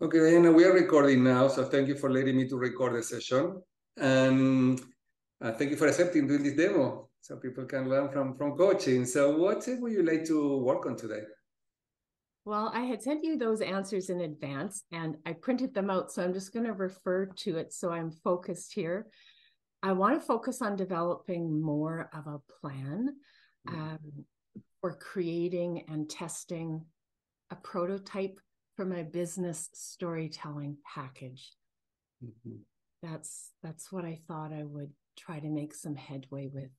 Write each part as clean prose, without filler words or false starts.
Okay, Diana, we are recording now, so thank you for letting me to record the session. And thank you for accepting doing this demo so people can learn from coaching. So what would you like to work on today? Well, I had sent you those answers in advance and I printed them out, so I'm just going to refer to it so I'm focused here. I want to focus on developing more of a plan for creating and testing a prototype for my business storytelling package. Mm-hmm. That's what I thought I would try to make some headway with.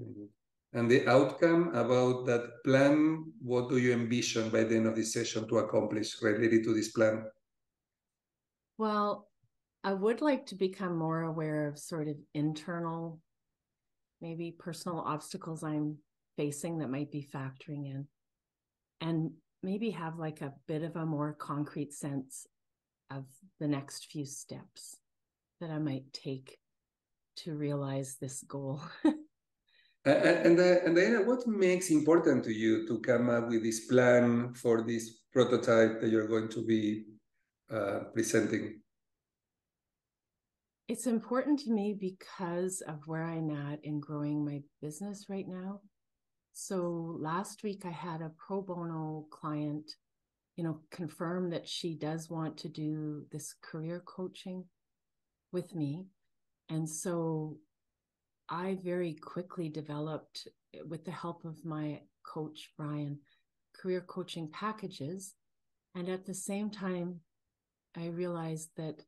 Mm-hmm. And the outcome about that plan, what do you envision by the end of this session to accomplish related to this plan? Well, I would like to become more aware of sort of internal, maybe personal obstacles I'm facing that might be factoring in, and maybe have like a bit of a more concrete sense of the next few steps that I might take to realize this goal. And then what makes important to you to come up with this plan for this prototype that you're going to be presenting? It's important to me because of where I'm at in growing my business right now. So last week I had a pro bono client, confirm that she does want to do this career coaching with me. And so I very quickly developed, with the help of my coach, Brian, career coaching packages. And at the same time, I realized that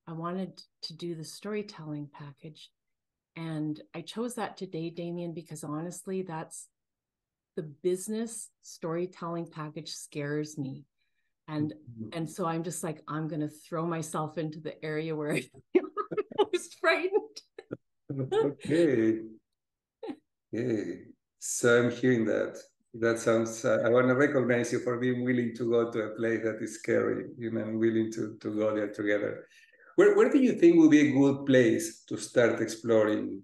I wanted to do the storytelling package. And I chose that today, Damian, because honestly, that's the business storytelling package scares me. And so I'm just like, I'm going to throw myself into the area where I feel most frightened. Okay. Okay. So I'm hearing that. That sounds, I want to recognize you for being willing to go to a place that is scary, and willing to go there together. Where do you think would be a good place to start exploring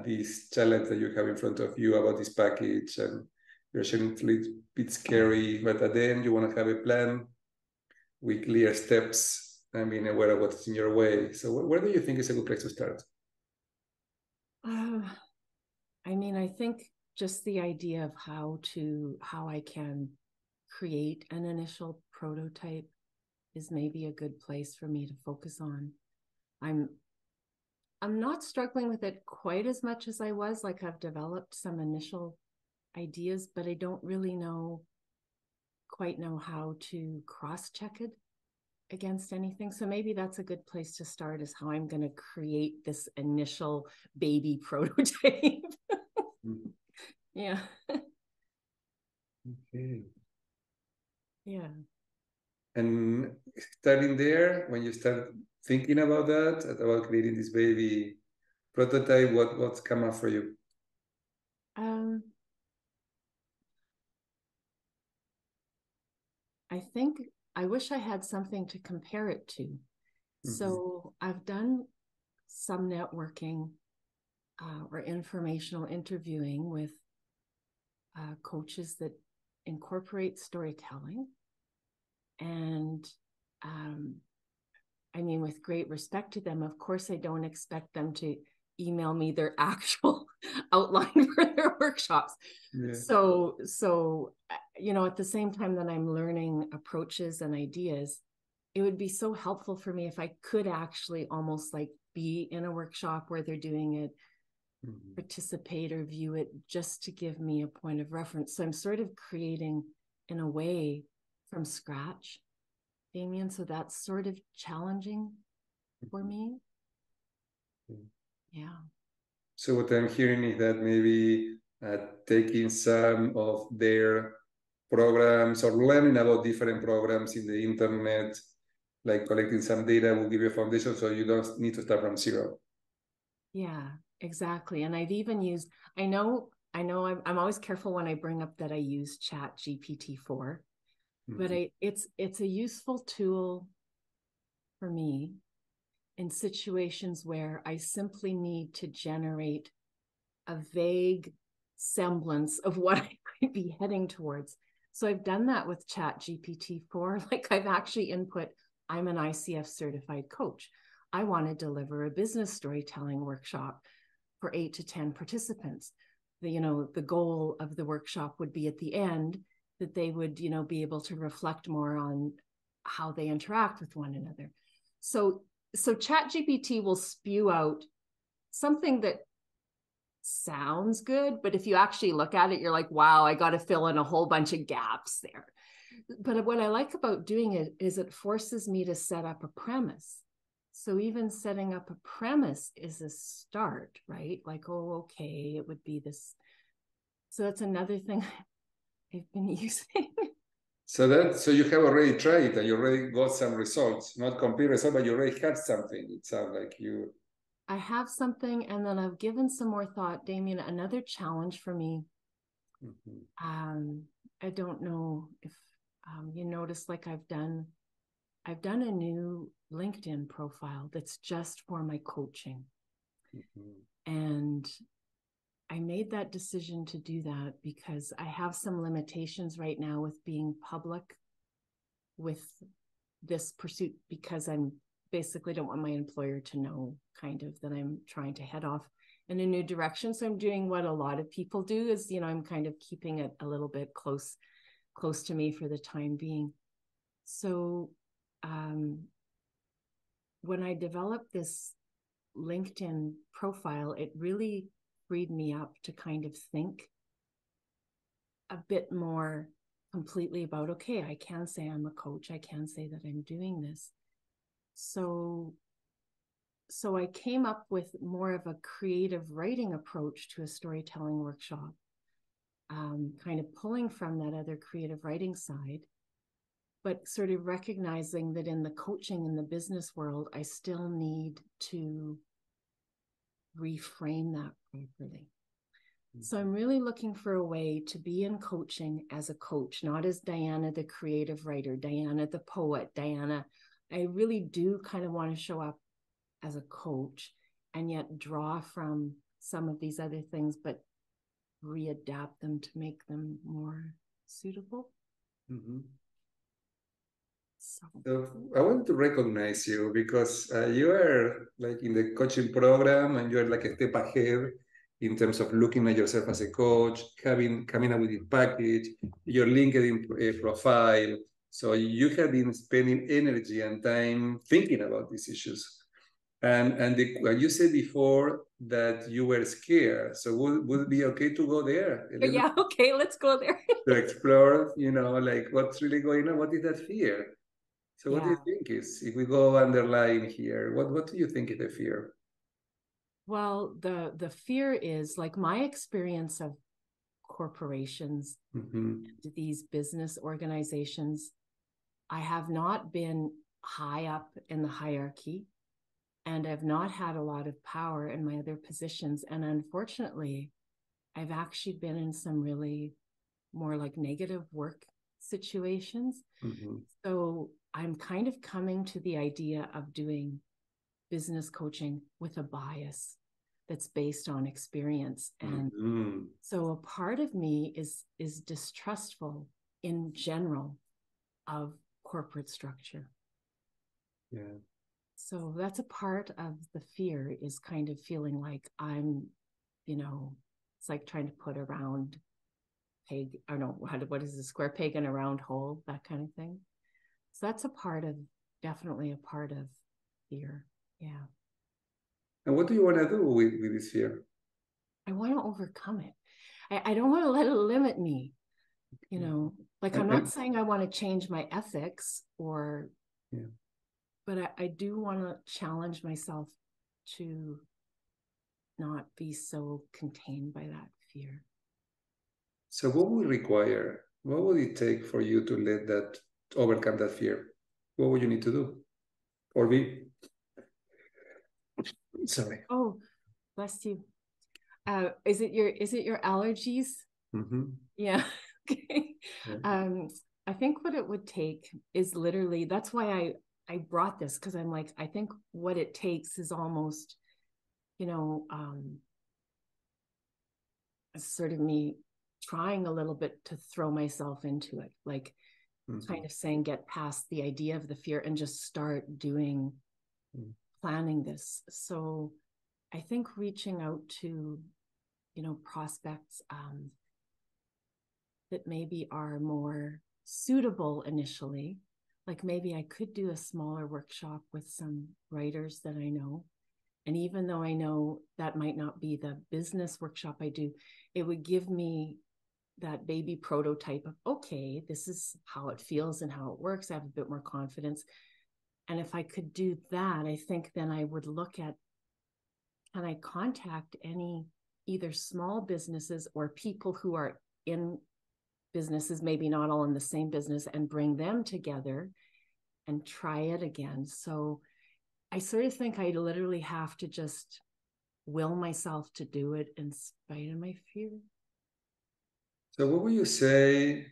this challenge that you have in front of you about this package? And you're saying it's a little bit scary, but at the end you want to have a plan with clear steps and being aware of what's in your way. So where do you think is a good place to start? I think just the idea of how I can create an initial prototype is maybe a good place for me to focus on. I'm not struggling with it quite as much as I was. Like, I've developed some initial ideas, but I don't really quite know how to cross-check it against anything. So maybe that's a good place to start, is how I'm going to create this initial baby prototype. Yeah. Okay. Yeah. And starting there, when you start thinking about that, about creating this baby prototype, what's come up for you? I think I wish I had something to compare it to. Mm-hmm. So I've done some networking or informational interviewing with coaches that incorporate storytelling. And with great respect to them, of course, I don't expect them to email me their actual outline for their workshops. Yeah. So at the same time that I'm learning approaches and ideas, it would be so helpful for me if I could actually almost like be in a workshop where they're doing it, participate or view it, just to give me a point of reference. So I'm sort of creating, in a way, from scratch, Damian. So that's sort of challenging for me. Yeah. So what I'm hearing is that maybe taking some of their programs or learning about different programs in the internet, like collecting some data, will give you a foundation, so you don't need to start from zero. Yeah, exactly. And I've even used, I know I'm always careful when I bring up that I use Chat GPT-4, but it's a useful tool for me in situations where I simply need to generate a vague semblance of what I might be heading towards. So I've done that with Chat GPT-4. Like, I've actually input I'm an ICF certified coach. I want to deliver a business storytelling workshop for 8 to 10 participants. The goal of the workshop would be at the end that they would, be able to reflect more on how they interact with one another. So ChatGPT will spew out something that sounds good, but if you actually look at it, you're like, wow, I got to fill in a whole bunch of gaps there. But what I like about doing it is it forces me to set up a premise. So even setting up a premise is a start, right? Like, oh, okay, it would be this. So that's another thing I've been using. So you have already tried and you already got some results, not complete results, but you already had something. It sounds like you. I have something, and then I've given some more thought, Damian. Another challenge for me. I don't know if you notice, like I've done a new LinkedIn profile that's just for my coaching. And I made that decision to do that because I have some limitations right now with being public with this pursuit, because I'm basically don't want my employer to know kind of that I'm trying to head off in a new direction. So I'm doing what a lot of people do is, I'm kind of keeping it a little bit close to me for the time being. So when I developed this LinkedIn profile, it really freed me up to kind of think a bit more completely about, okay, I can say I'm a coach. I can say that I'm doing this. So I came up with more of a creative writing approach to a storytelling workshop, kind of pulling from that other creative writing side, but sort of recognizing that in the coaching in the business world, I still need to reframe that properly. So I'm really looking for a way to be in coaching as a coach, not as Diana, the creative writer, Diana, the poet, Diana. I really do kind of want to show up as a coach and yet draw from some of these other things, but readapt them to make them more suitable. So I want to recognize you because you are like in the coaching program and you're like a step ahead in terms of looking at yourself as a coach, coming up with your package, your LinkedIn profile. So you have been spending energy and time thinking about these issues. And you said before that you were scared. So would it be okay to go there? Yeah, okay, let's go there. To explore, like what's really going on? What is that fear? So what do you think is, if we go underline here, what do you think is the fear? Well, the fear is like my experience of corporations, these business organizations. I have not been high up in the hierarchy, and I've not had a lot of power in my other positions. And unfortunately, I've actually been in some really more like negative work situations. So I'm kind of coming to the idea of doing business coaching with a bias that's based on experience. And so a part of me is distrustful in general of corporate structure. Yeah. So that's a part of the fear, is kind of feeling like I'm, it's like trying to put a round peg, or no, what is a square peg in a round hole, that kind of thing. So that's definitely a part of fear. Yeah. And what do you want to do with this fear? I want to overcome it. I don't want to let it limit me. Like I'm not saying I want to change my ethics but I do want to challenge myself to not be so contained by that fear. So what would it take for you to overcome that fear? What would you need to do? Or be? Sorry. Oh, bless you. Is it your allergies? Yeah. Okay. Yeah. I think what it would take is literally, that's why I brought this, because I'm like, I think what it takes is almost, sort of me trying a little bit to throw myself into it. Like, kind of saying, get past the idea of the fear and just start doing, planning this. So I think reaching out to, prospects that maybe are more suitable initially, like maybe I could do a smaller workshop with some writers that I know. And even though I know that might not be the business workshop I do, it would give me that baby prototype of, okay, this is how it feels and how it works. I have a bit more confidence. And if I could do that, I think then I would look at, can I contact any either small businesses or people who are in businesses, maybe not all in the same business, and bring them together and try it again. So I sort of think I literally have to just will myself to do it in spite of my fear. So what would you say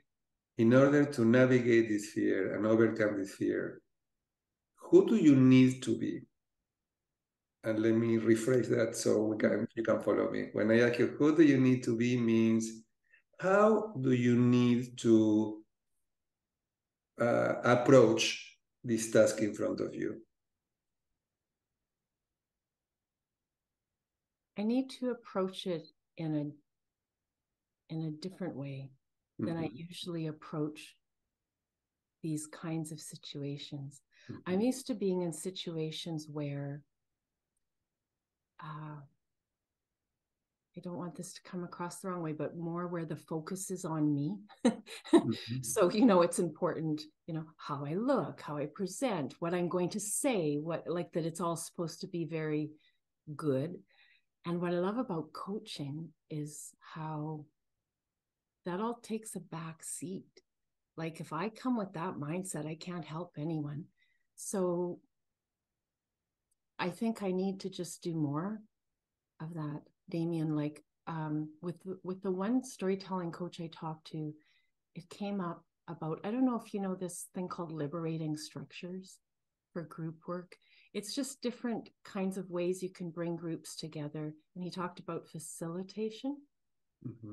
in order to navigate this fear and overcome this fear? Who do you need to be? And let me rephrase that so you can follow me. When I ask you, who do you need to be means, how do you need to approach this task in front of you? I need to approach it in a different way than I usually approach these kinds of situations. I'm used to being in situations where I don't want this to come across the wrong way, but more where the focus is on me. So, it's important, how I look, how I present, what I'm going to say, that it's all supposed to be very good. And what I love about coaching is how that all takes a back seat. Like if I come with that mindset, I can't help anyone. So I think I need to just do more of that, Damian. Like with the one storytelling coach I talked to, it came up about, I don't know if you know this thing called liberating structures for group work. It's just different kinds of ways you can bring groups together. And he talked about facilitation.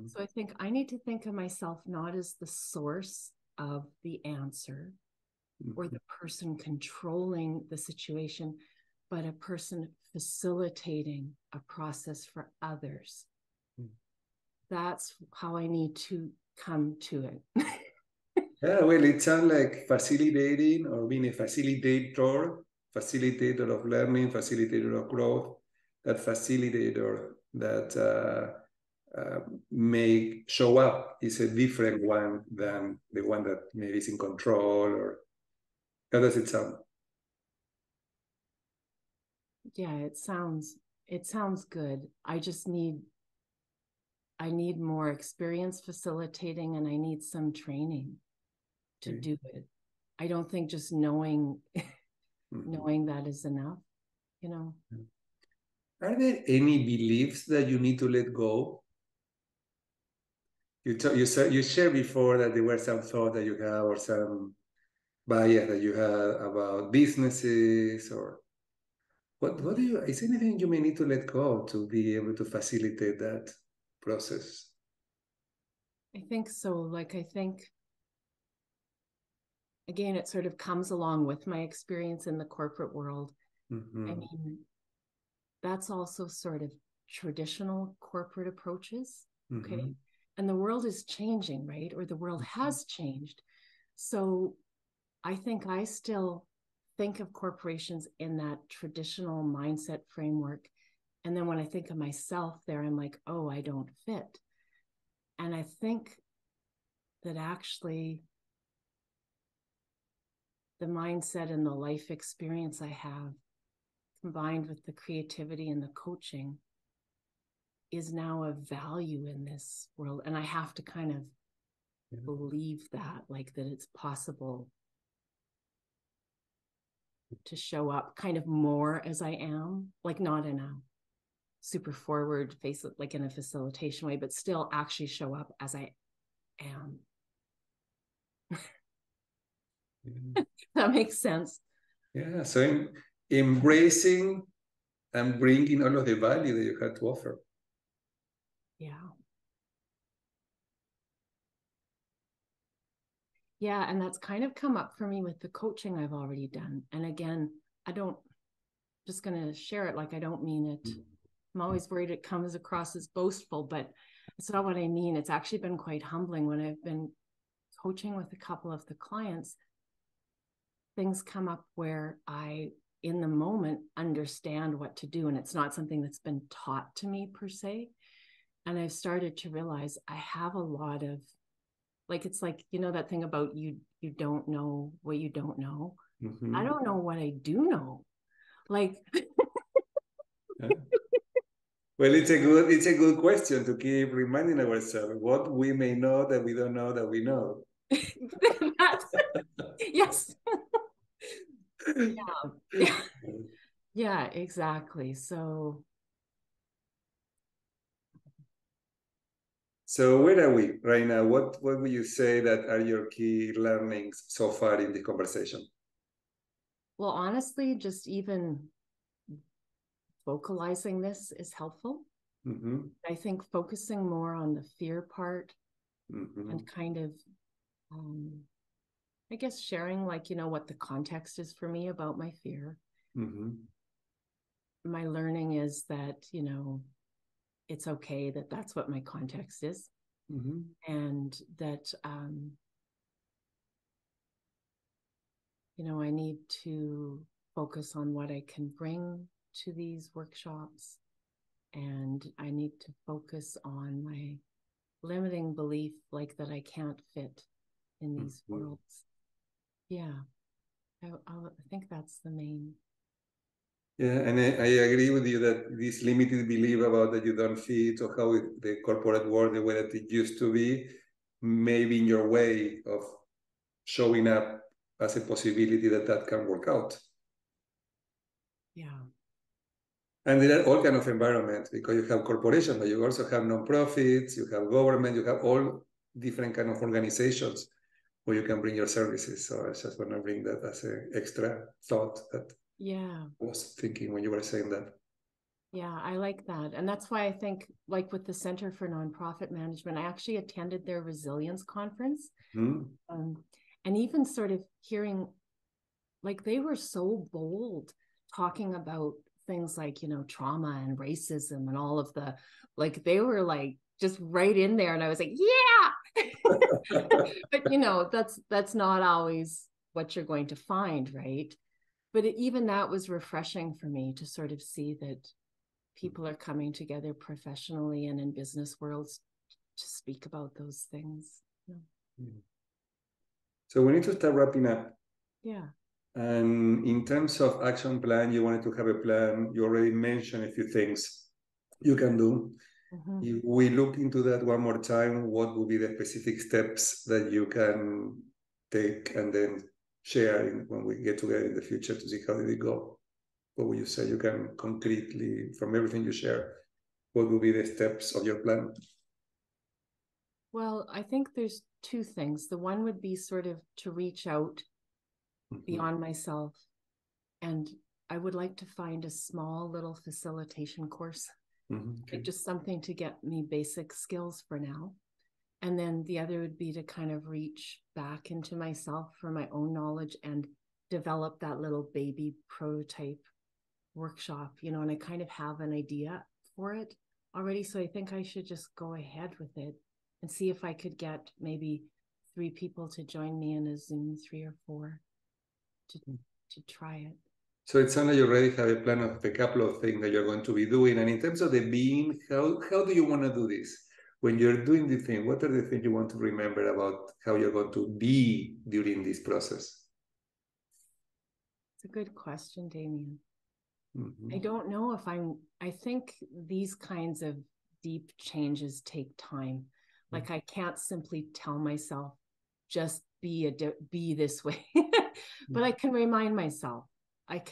So I think I need to think of myself not as the source of the answer or the person controlling the situation, but a person facilitating a process for others. That's how I need to come to it. Yeah, well, it sounds like facilitating or being a facilitator of learning, facilitator of growth, that facilitator that may show up is a different one than the one that maybe is in control. Or how does it sound? Yeah, it sounds good. I need more experience facilitating, and I need some training to do it. I don't think just knowing that is enough, Are there any beliefs that you need to let go? You shared before that there were some thoughts that you have or some bias that you had about businesses, or what do you, is anything you may need to let go to be able to facilitate that process? I think so. Like, I think, again, it sort of comes along with my experience in the corporate world. I mean, that's also sort of traditional corporate approaches. Okay. And the world is changing, right? Or the world has changed. So I think I still think of corporations in that traditional mindset framework. And then when I think of myself there, I'm like, oh, I don't fit. And I think that actually the mindset and the life experience I have, combined with the creativity and the coaching, is now a value in this world. And I have to kind of believe that, like that it's possible to show up kind of more as I am, like not in a super forward face, like in a facilitation way, but still actually show up as I am. That makes sense. Yeah, so embracing and bringing all of the value that you had to offer. Yeah. Yeah, and that's kind of come up for me with the coaching I've already done. And again, just going to share it like I don't mean it. I'm always worried it comes across as boastful, but it's not what I mean. It's actually been quite humbling when I've been coaching with a couple of the clients. Things come up where I, in the moment, understand what to do. And it's not something that's been taught to me per se. And I've started to realize I have a lot of, like, it's like, you know, that thing about you don't know what you don't know. Mm-hmm. I don't know what I do know. Like, Yeah. Well, it's a good question to keep reminding ourselves what we may know that we don't know that we know. Yes. Yeah. Yeah, exactly. So where are we right now? What would you say that are your key learnings so far in this conversation? Well, honestly, just even vocalizing this is helpful. Mm-hmm. I think focusing more on the fear part Mm-hmm. and kind of, I guess, sharing, like, you know, what the context is for me about my fear. Mm-hmm. My learning is that, you know, it's okay that that's what my context is. Mm-hmm. And that, you know, I need to focus on what I can bring to these workshops. And I need to focus on my limiting belief, like that I can't fit in these Mm-hmm. worlds. Yeah, I think that's the main. Yeah, and I agree with you that this limited belief about that you don't fit or how the corporate world, the way that it used to be, may be in your way of showing up as a possibility that can work out. Yeah. And there are all kinds of environments because you have corporations, but you also have non-profits, you have government, you have all different kind of organizations where you can bring your services. So I just want to bring that as an extra thought that Yeah. I was thinking when you were saying that. Yeah, I like that. And that's why I think, like with the Center for Nonprofit Management, I actually attended their resilience conference. Mm-hmm. And even sort of hearing, like, they were so bold talking about things like, you know, trauma and racism and all of the, like, they were like just right in there. And I was like, yeah. But, you know, that's not always what you're going to find, right? But even that was refreshing for me to sort of see that people are coming together professionally and in business worlds to speak about those things. Yeah. So we need to start wrapping up. Yeah. And in terms of action plan, you wanted to have a plan. You already mentioned a few things you can do. Mm-hmm. If we look into that one more time, what will be the specific steps that you can take and then share when we get together in the future to see how did it go? What would you say you can concretely, from everything you share, what will be the steps of your plan? Well, I think there's two things. The one would be sort of to reach out beyond myself. And I would like to find a small little facilitation course, like just something to get me basic skills for now. And then the other would be to kind of reach back into myself for my own knowledge and develop that little baby prototype workshop, you know, and I kind of have an idea for it already. So I think I should just go ahead with it and see if I could get maybe 3 people to join me in a Zoom, 3 or 4 to try it. So it sounds like you already have a plan of a couple of things that you're going to be doing. And in terms of the being, how do you want to do this? When you're doing the thing, what are the things you want to remember about how you're going to be during this process? It's a good question, Damian. I don't know if I think these kinds of deep changes take time. Like I can't simply tell myself, just be this way, but I can remind myself. But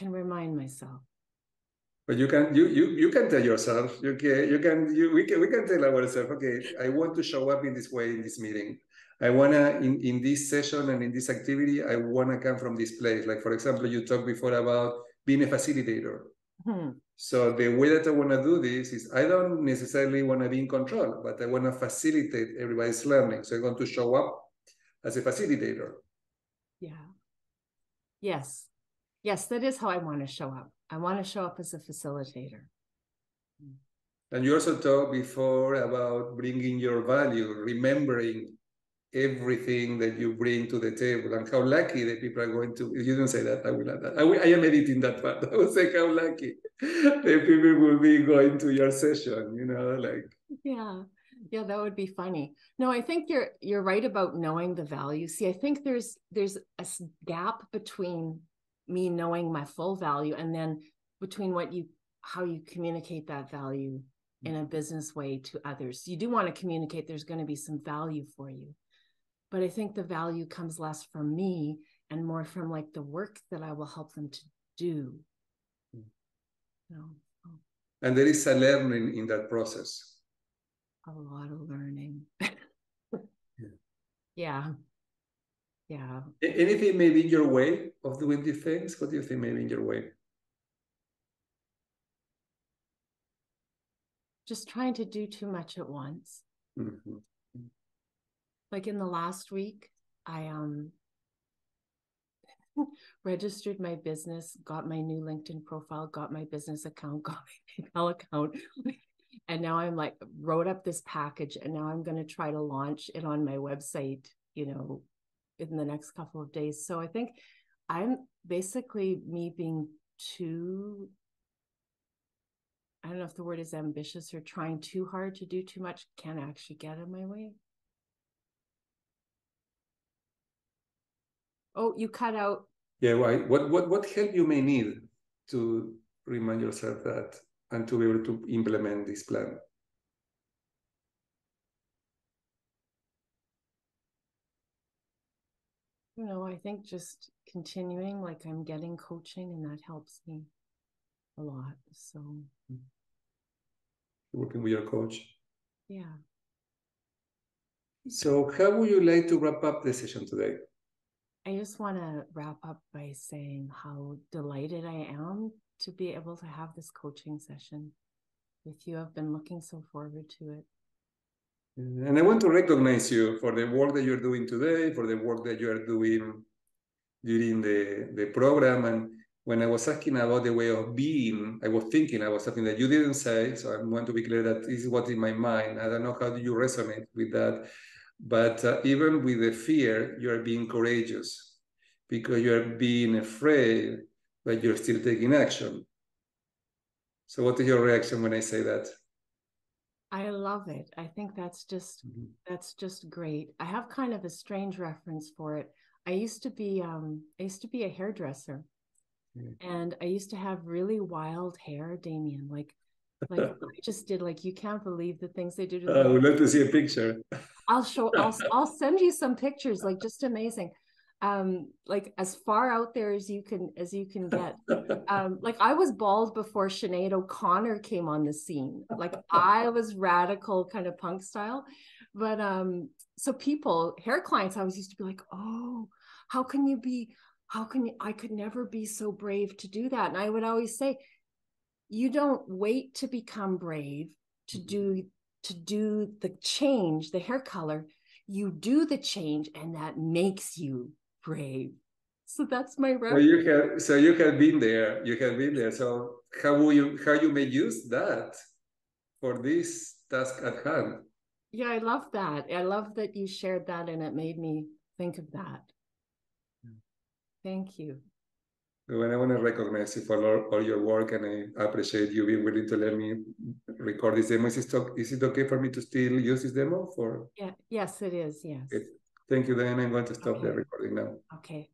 you can tell yourself, we can tell ourselves, okay, I want to show up in this way in this meeting. I wanna in this session and in this activity, I wanna come from this place. Like for example, you talked before about being a facilitator. So the way that I wanna do this is I don't necessarily wanna be in control, but I wanna facilitate everybody's learning. So I'm going to show up as a facilitator. Yeah. Yes. Yes, that is how I want to show up. I want to show up as a facilitator. And you also talked before about bringing your value, remembering everything that you bring to the table, and how lucky the people are going to. You didn't say that. I will add that. I am editing that part. I would say how lucky the people will be going to your session. Like. Yeah, that would be funny. No, I think you're right about knowing the value. See, I think there's a gap between me knowing my full value and then between how you communicate that value in a business way to others. You do want to communicate there's going to be some value for you. But I think the value comes less from me and more from like the work that I will help them to do. And there is a learning in that process. A lot of learning. Yeah. Anything maybe in your way of doing these things? What do you think maybe in your way? Just trying to do too much at once. Mm-hmm. Like in the last week, I registered my business, got my new LinkedIn profile, got my business account, got my PayPal account. And now I'm like, wrote up this package, and now I'm going to try to launch it on my website, in the next couple of days. So I think I'm basically me being too, I don't know if the word is ambitious or trying too hard to do too much can actually get in my way. Oh, you cut out. Yeah, right. What help you may need to remind yourself that and to be able to implement this plan? I think just continuing, like I'm getting coaching, and that helps me a lot. So working with your coach. Yeah. So how would you like to wrap up the session today? I just want to wrap up by saying how delighted I am to be able to have this coaching session with you. I've been looking so forward to it. And I want to recognize you for the work that you're doing today, for the work that you are doing during the program. And when I was asking about the way of being, I was thinking about something that you didn't say. So I want to be clear that this is what's in my mind. I don't know how do you resonate with that. But even with the fear, you are being courageous because you are being afraid, but you're still taking action. So what is your reaction when I say that? I love it. I think that's just great. I have kind of a strange reference for it. I used to be a hairdresser, and I used to have really wild hair, Damian. Like I just did, like, you can't believe the things they do to I would love to see a picture. I'll send you some pictures, like just amazing. Like as far out there as you can get. Like I was bald before Sinead O'Connor came on the scene. Like I was radical kind of punk style. But so hair clients, I was used to be like, oh, I could never be so brave to do that. And I would always say, you don't wait to become brave to do the change, the hair color. You do the change, and that makes you brave. So that's my reference. So you have been there. You have been there. So how you may use that for this task at hand? Yeah, I love that. I love that you shared that, and it made me think of that. Thank you. And I want to recognize you for all your work, and I appreciate you being willing to let me record this demo. Is it okay for me to still use this demo? Yeah. Yes, it is. Yes. Okay. Thank you, then. I'm going to stop the recording now. Okay.